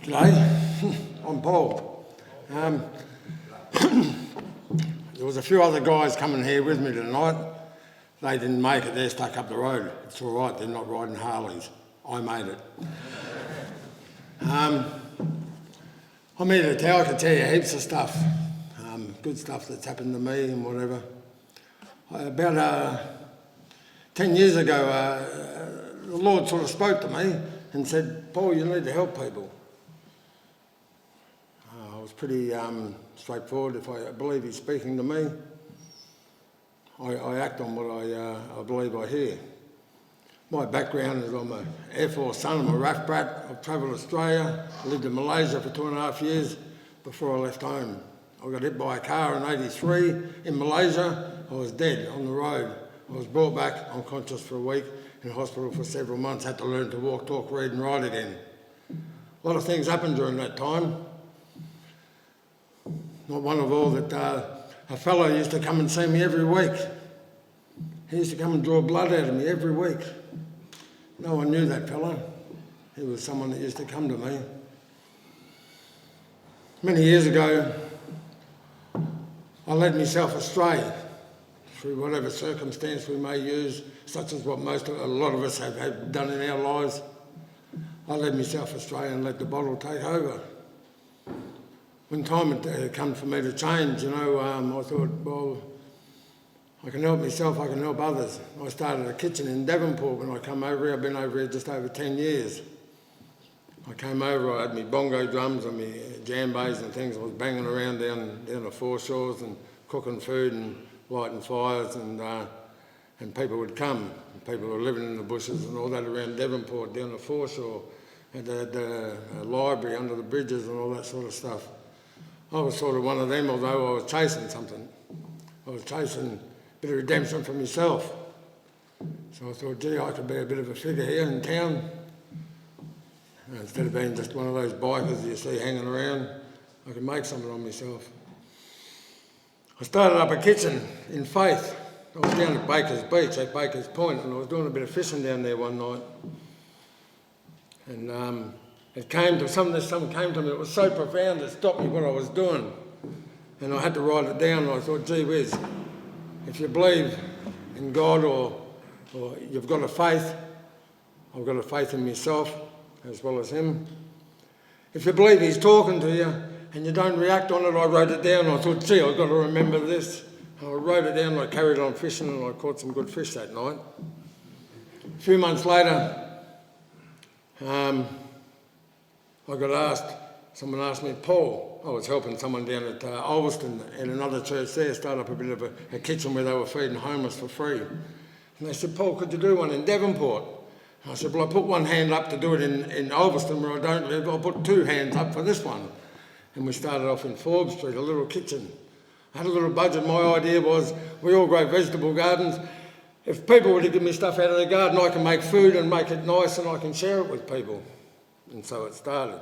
G'day, I'm Paul. There was a few other guys coming here with me tonight. They didn't make it, they're stuck up the road. It's all right, they're not riding Harleys. I made it. I'm here to tell, I can tell you heaps of stuff. Good stuff that's happened to me and whatever. About 10 years ago, the Lord sort of spoke to me and said, Paul, you need to help people. I was pretty straightforward. If I believe he's speaking to me, I act on what I believe I hear. My background is I'm an Air Force son, I'm a RAF brat. I've travelled Australia, I lived in Malaysia for 2.5 years before I left home. I got hit by a car in '83 in Malaysia. I was dead on the road. I was brought back unconscious for a week, in hospital for several months, had to learn to walk, talk, read and write again. A lot of things happened during that time. Not one of all that a fellow used to come and see me every week. He used to come and draw blood out of me every week. No one knew that fellow. He was someone that used to come to me. Many years ago, I led myself astray through whatever circumstance we may use, such as what a lot of us have done in our lives. I led myself astray and let the bottle take over. When time had come for me to change, I thought, well, I can help myself, I can help others. I started a kitchen in Devonport when I come over here. I've been over here just over 10 years. I came over, I had my bongo drums and my djembes and things. I was banging around down the foreshores and cooking food and lighting fires, and people would come. People were living in the bushes and all that around Devonport, down the foreshore, at the library, under the bridges and all that sort of stuff. I was sort of one of them, although I was chasing something. I was chasing a bit of redemption for myself. So I thought, gee, I could be a bit of a figure here in town. Instead of being just one of those bikers you see hanging around, I could make something of myself. I started up a kitchen in Faith. I was down at Baker's Beach, at Baker's Point, and I was doing a bit of fishing down there one night. And something came to me, it was so profound it stopped me what I was doing. And I had to write it down, and I thought, gee whiz, if you believe in God or you've got a faith, I've got a faith in myself as well as him. If you believe he's talking to you and you don't react on it, I wrote it down. I thought, gee, I've got to remember this. And I wrote it down and I carried on fishing and I caught some good fish that night. A few months later, I got asked, someone asked me, Paul, I was helping someone down at Ulverston in another church there, start up a bit of a kitchen where they were feeding homeless for free. And they said, Paul, could you do one in Devonport? I said, well, I put one hand up to do it in Ulverston where I don't live. I'll put 2 hands up for this one. And we started off in Forbes Street, a little kitchen. I had a little budget. My idea was, we all grow vegetable gardens. If people were to give me stuff out of their garden, I can make food and make it nice and I can share it with people. And so it started.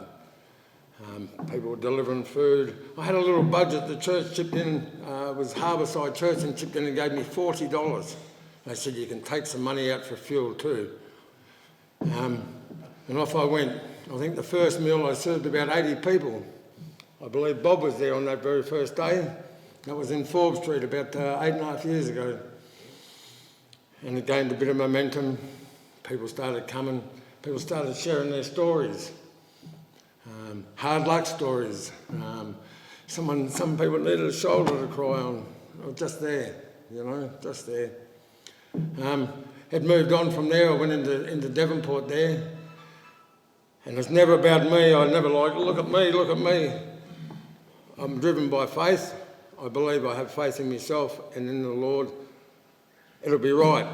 People were delivering food. I had a little budget. The church chipped in, it was Harbourside Church, and chipped in and gave me $40. They said, you can take some money out for fuel too. And off I went. I think the first meal I served about 80 people. I believe Bob was there on that very first day. That was in Forbes Street about 8.5 years ago. And it gained a bit of momentum. People started coming. People started sharing their stories. Hard luck stories. Some people needed a shoulder to cry on. I was just there, just there. It moved on from there. I went into Devonport there. And it's never about me. I never look at me, look at me. I'm driven by faith. I believe I have faith in myself and in the Lord. It'll be right.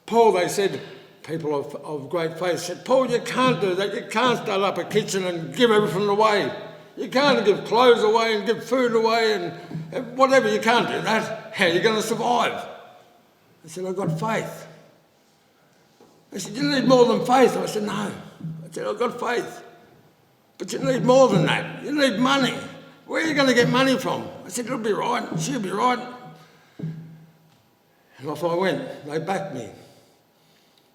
Paul, they said, people of great faith said, Paul, you can't do that. You can't start up a kitchen and give everything away. You can't give clothes away and give food away and whatever. You can't do that. How are you going to survive? I said, I've got faith. They said, you need more than faith. I said, no. I said, I've got faith. But you need more than that. You need money. Where are you going to get money from? I said, it'll be right. She'll be right. And off I went. They backed me.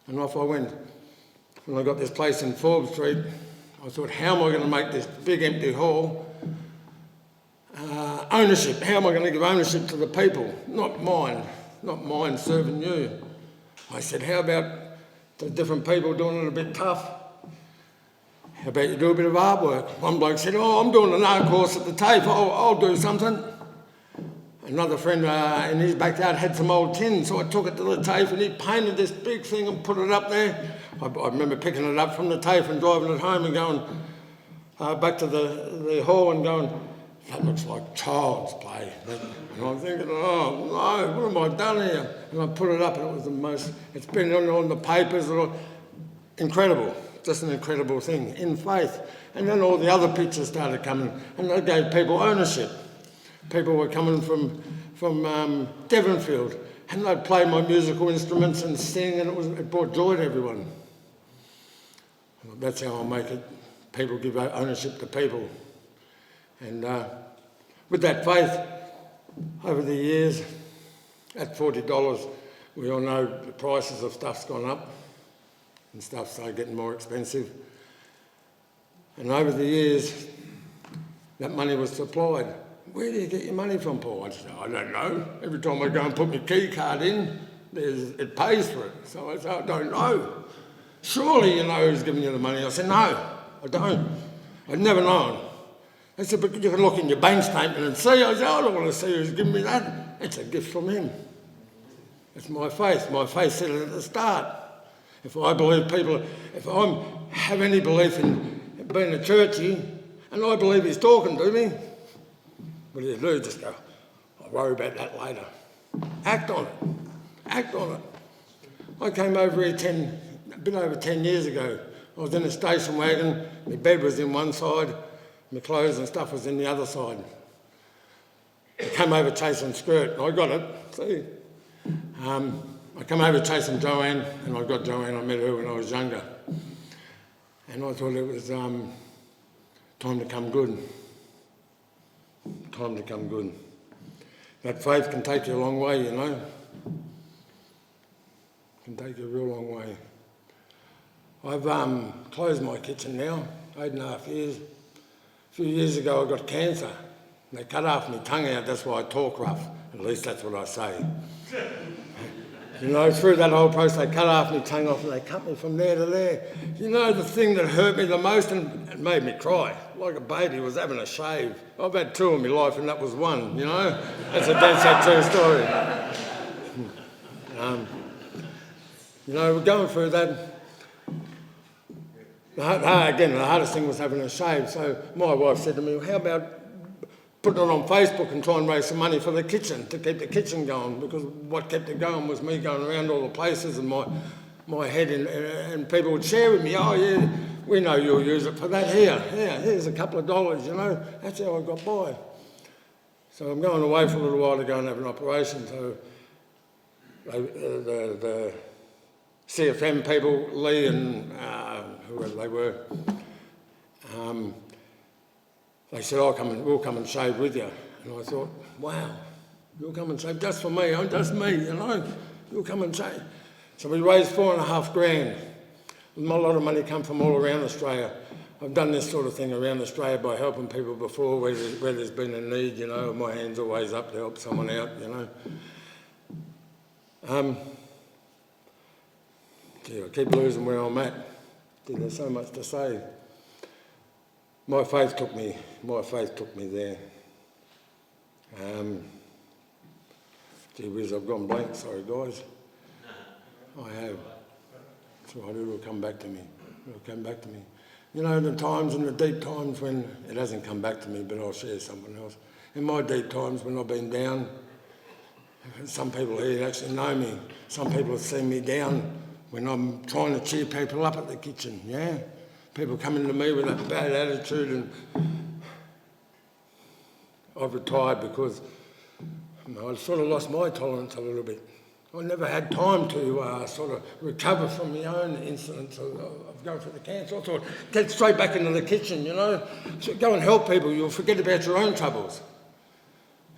And off I went. When I got this place in Forbes Street, I thought, how am I going to make this big empty hall ownership? How am I going to give ownership to the people? Not mine serving you. I said, how about the different people doing it a bit tough? How about you do a bit of artwork? One bloke said, oh, I'm doing an art course at the TAFE, I'll do something. Another friend in his backyard had some old tins, so I took it to the TAFE and he painted this big thing and put it up there. I remember picking it up from the TAFE and driving it home and going back to the hall and going, that looks like child's play. And I'm thinking, oh no, what have I done here? And I put it up and it was the most, it's been on the papers, incredible, just an incredible thing, in faith. And then all the other pictures started coming and they gave people ownership. People were coming from Devonfield and they'd play my musical instruments and sing, and it brought joy to everyone. Well, that's how I'll make it. People give ownership to people. And with that faith, over the years, at $40, we all know the prices of stuff's gone up and stuff started getting more expensive. And over the years, that money was supplied. Where do you get your money from, Paul? I said, I don't know. Every time I go and put my key card in, it pays for it. So I said, I don't know. Surely you know who's giving you the money. I said, no, I don't. I'd never known. They said, but you can look in your bank statement and see. I said, I don't want to see who's giving me that. It's a gift from him. It's my faith. My faith said it at the start. If I believe people, if I have any belief in being a churchy, and I believe he's talking to me, what do you do? Just go, I'll worry about that later. Act on it. Act on it. I came over here a bit over 10 years ago. I was in a station wagon, my bed was in one side, my clothes and stuff was in the other side. I came over chasing skirt, and I got it, see. I came over chasing Joanne, and I got Joanne. I met her when I was younger. And I thought it was time to come good. Time to come good. That faith can take you a long way, you know. Can take you a real long way. I've closed my kitchen now, 8.5 years. A few years ago I got cancer. They cut half my tongue out, that's why I talk rough. At least that's what I say. You know, through that whole process, they cut half my tongue off and they cut me from there to there. You know, the thing that hurt me the most and it made me cry, like a baby, was having a shave. I've had 2 in my life and that was one, you know. That's a dead set true story. You know, we're going through that. Again, the hardest thing was having a shave. So my wife said to me, well, how about putting it on Facebook and try and raise some money for the kitchen, to keep the kitchen going, because what kept it going was me going around all the places and my head, and people would share with me, oh yeah, we know you'll use it for that, here's a couple of dollars, you know, that's how I got by. So I'm going away for a little while to go and have an operation, so the CFM people, Lee and whoever they were, they said, we'll come and shave with you. And I thought, wow, you'll come and shave just for me, just me, you know, you'll come and shave. So we raised $4,500. A lot of money come from all around Australia. I've done this sort of thing around Australia by helping people before where there's been a need, you know, my hand's always up to help someone out, you know. Gee, I keep losing where I'm at. There's so much to say. My faith took me there. Gee whiz, I've gone blank, sorry guys. I have. It's all right, it'll come back to me. It'll come back to me. You know, the times and the deep times when it hasn't come back to me, but I'll share someone else. In my deep times when I've been down, some people here actually know me. Some people have seen me down when I'm trying to cheer people up at the kitchen, yeah? People coming to me with a bad attitude, and I've retired because I sort of lost my tolerance a little bit. I never had time to sort of recover from my own incidents of going through the cancer. I thought, get straight back into the kitchen, you know. So go and help people, you'll forget about your own troubles.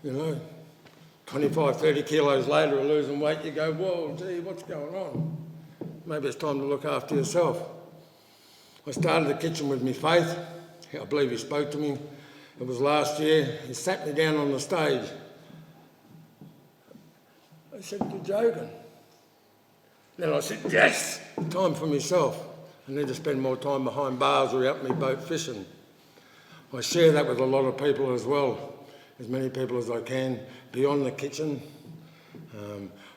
You know, 25, 30 kilos later of losing weight, you go, whoa, gee, what's going on? Maybe it's time to look after yourself. I started the kitchen with my faith. I believe he spoke to me. It was last year. He sat me down on the stage. I said, "You're joking." Then I said, "Yes, time for myself. I need to spend more time behind bars or out my boat fishing." I share that with a lot of people as well, as many people as I can, beyond the kitchen.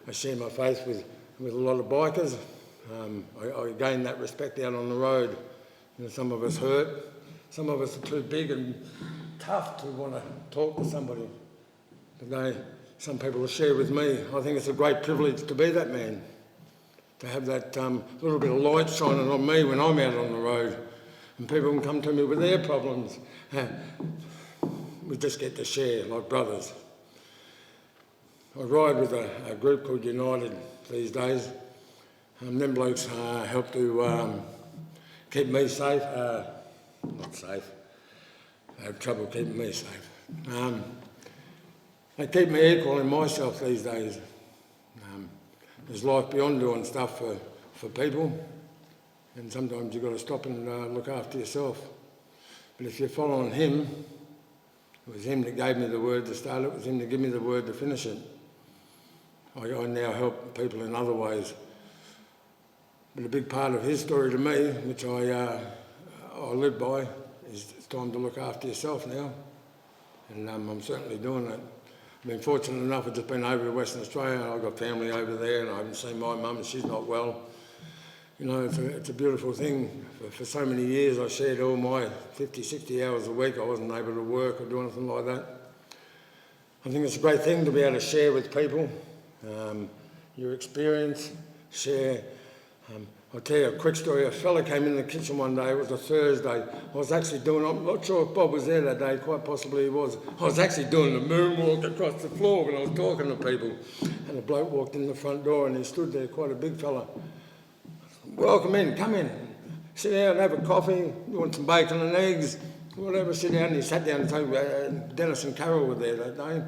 I share my faith with a lot of bikers. I gain that respect out on the road. You know, some of us hurt. Some of us are too big and tough to want to talk to somebody. But some people will share with me. I think it's a great privilege to be that man, to have that little bit of light shining on me when I'm out on the road, and people can come to me with their problems. We just get to share like brothers. I ride with a group called United these days. Them blokes help to keep me safe. Not safe. They have trouble keeping me safe. They keep me equal in myself these days. There's life beyond doing stuff for people, and sometimes you've got to stop and look after yourself. But if you're following him, it was him that gave me the word to start it, it was him that gave me the word to finish it. I now help people in other ways. But a big part of his story to me, which I live by, is it's time to look after yourself now. And I'm certainly doing that. I've been fortunate enough, I've just been over to Western Australia, and I've got family over there, and I haven't seen my mum, and she's not well. You know, it's a beautiful thing. For so many years I shared all my 50, 60 hours a week. I wasn't able to work or do anything like that. I think it's a great thing to be able to share with people your experience, share. I'll tell you a quick story. A fella came in the kitchen one day, it was a Thursday. I was actually doing, I'm not sure if Bob was there that day, quite possibly he was. I was actually doing the moonwalk across the floor when I was talking to people. And a bloke walked in the front door and he stood there, quite a big fella. "Welcome in, come in. Sit down, have a coffee, you want some bacon and eggs, whatever, sit down." And he sat down and told me, Dennis and Carol were there that day.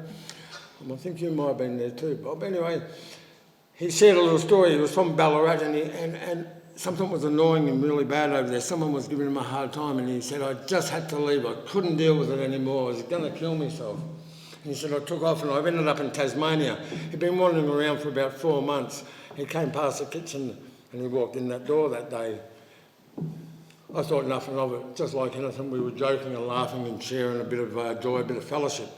And I think you might have been there too, Bob. Anyway, he shared a little story. He was from Ballarat and something was annoying him really bad over there. Someone was giving him a hard time and he said, "I just had to leave. I couldn't deal with it anymore. I was going to kill myself." And he said, "I took off and I ended up in Tasmania." He'd been wandering around for about 4 months. He came past the kitchen and he walked in that door that day. I thought nothing of it. Just like anything, we were joking and laughing and sharing a bit of joy, a bit of fellowship,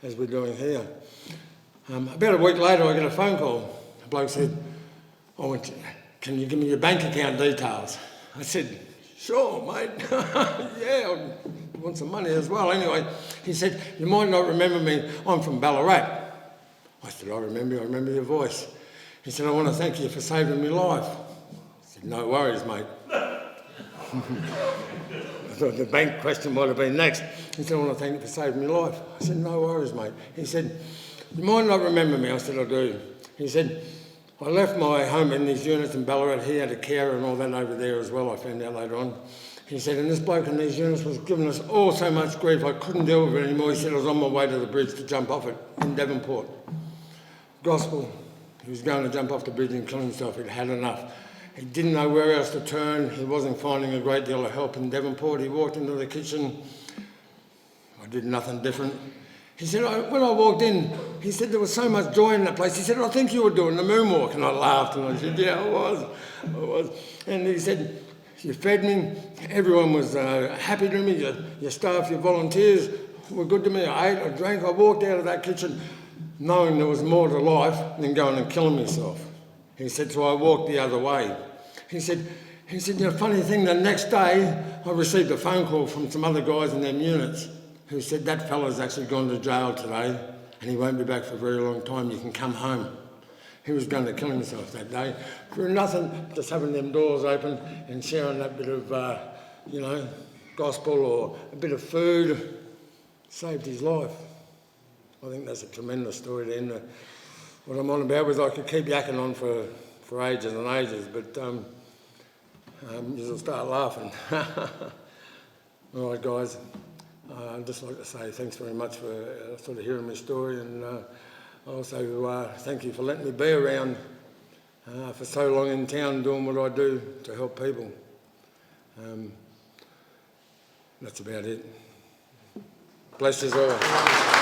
as we're doing here. About a week later, I get a phone call. The bloke said, "Can you give me your bank account details?" I said, "Sure, mate." "Yeah, I want some money as well." Anyway, he said, "You might not remember me. I'm from Ballarat." I said, I remember your voice." He said, "I want to thank you for saving my life." I said, "No worries, mate." I thought the bank question might have been next. He said, "I want to thank you for saving my life." I said, "No worries, mate." He said, "You might not remember me." I said, "I do." He said, "I left my home in these units in Ballarat. He had a carer and all that over there as well, I found out later on." He said, "And this bloke in these units was giving us all so much grief, I couldn't deal with it anymore." He said, "I was on my way to the bridge to jump off it in Devonport." Gospel. He was going to jump off the bridge and kill himself. He'd had enough. He didn't know where else to turn. He wasn't finding a great deal of help in Devonport. He walked into the kitchen. I did nothing different. He said, when I walked in, he said there was so much joy in that place. He said, "I think you were doing the moonwalk." And I laughed and I said, "Yeah, I was. And he said, "You fed me. Everyone was happy to me. Your staff, your volunteers were good to me. I ate, I drank. I walked out of that kitchen knowing there was more to life than going and killing myself." He said, "So I walked the other way." He said, "The funny thing, the next day I received a phone call from some other guys in them units who said, 'That fella's actually gone to jail today and he won't be back for a very long time. You can come home.'" He was going to kill himself that day for nothing, just having them doors open and sharing that bit of, gospel or a bit of food saved his life. I think that's a tremendous story to end. What I'm on about was I could keep yakking on for ages and ages, but you'll start laughing. All right, guys. I'd just like to say thanks very much for sort of hearing my story, and also thank you for letting me be around for so long in town doing what I do to help people. That's about it. Bless us all.